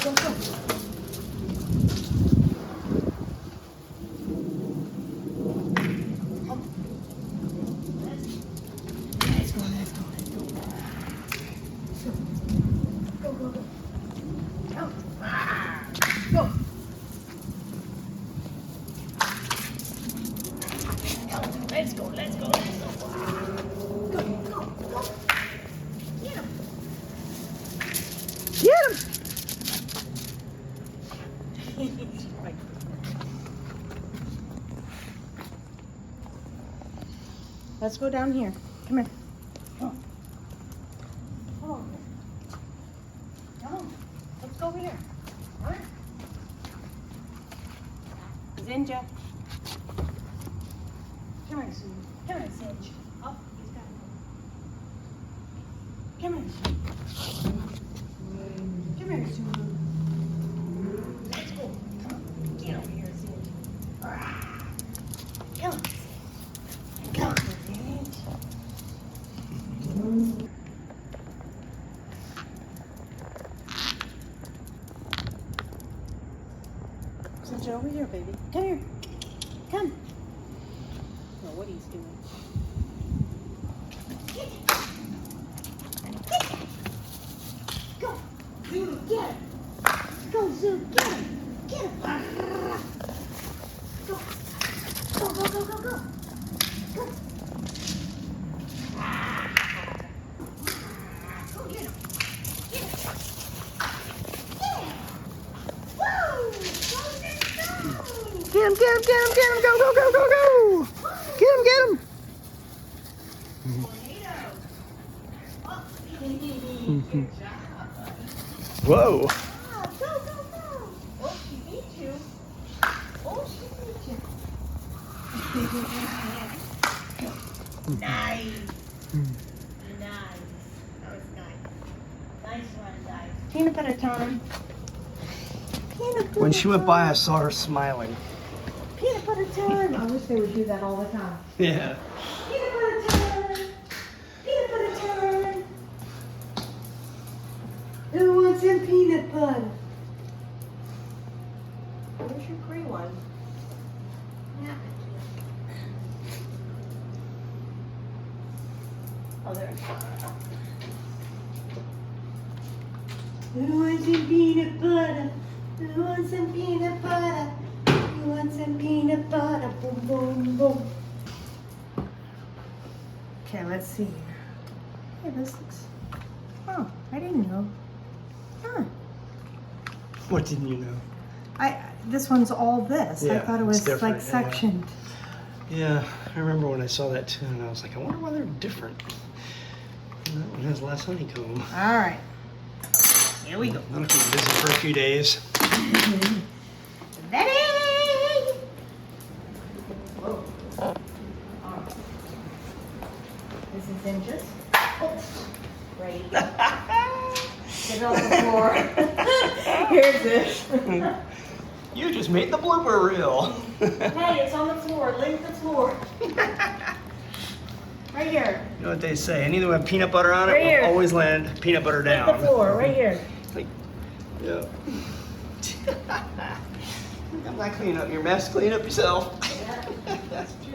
Let's go, let's go, let's go. Go, go, go. Get him. Get him! Let's go down here. Come here. Come on. Come on. Come on. Let's go over here. All right. Zinga. Come here, Zulu. Come here, Zinga. Oh, he's got it. Come here, Zulu. Come here, Zulu. Let's go. Come on. Get over here, Zinga. Come on. Come on, Zinga. Zinga, over here, baby. Come here. Come. Know what he's doing. Go, Zulu, get him. Go, Zulu, get him. Get him. Go, go, go, go, go, go. Go. Go get him. Get him. Yeah. Woo! Go, Zulu. Get him, get him, get him, get him. Go, go, go, go, go. Get him, get him. Whoa. Go, go, go. Oh, she beat you. Oh, she beat you. Nice. Nice. That was nice. Nice one, guys. Peanut butter time. Peanut butter When she went time. by, I saw her smiling. Peanut butter time. I wish they would do that all the time. Yeah. Peanut butter time. Peanut butter time. Who wants some peanut butter? Where's your gray one? Yeah. Oh, there it is. Who wants some peanut butter? Who wants some peanut butter? Who wants some peanut butter? Boom, boom, boom. Okay, let's see here. Hey, this looks. Oh, I didn't know. Huh. What didn't you know? This one's all this. I Yeah, thought it it's was different, like yeah. sectioned. Yeah, I remember when I saw that too, and I was like, I wonder why they're different. And that one has less honeycomb. All right. Here we go. That'll keep me busy for a few days. Ready? This is inches. Oh, great. Get it on the floor. Here's this. You just made the blooper reel. Hey, it's on the floor. Leave the floor. Right here. You know what they say? Anything with peanut butter on it Right here. will always land peanut butter Leave down. the floor. Right here. Like, yeah. I'm not cleaning up your mess. Clean up yourself. Yeah, that's true.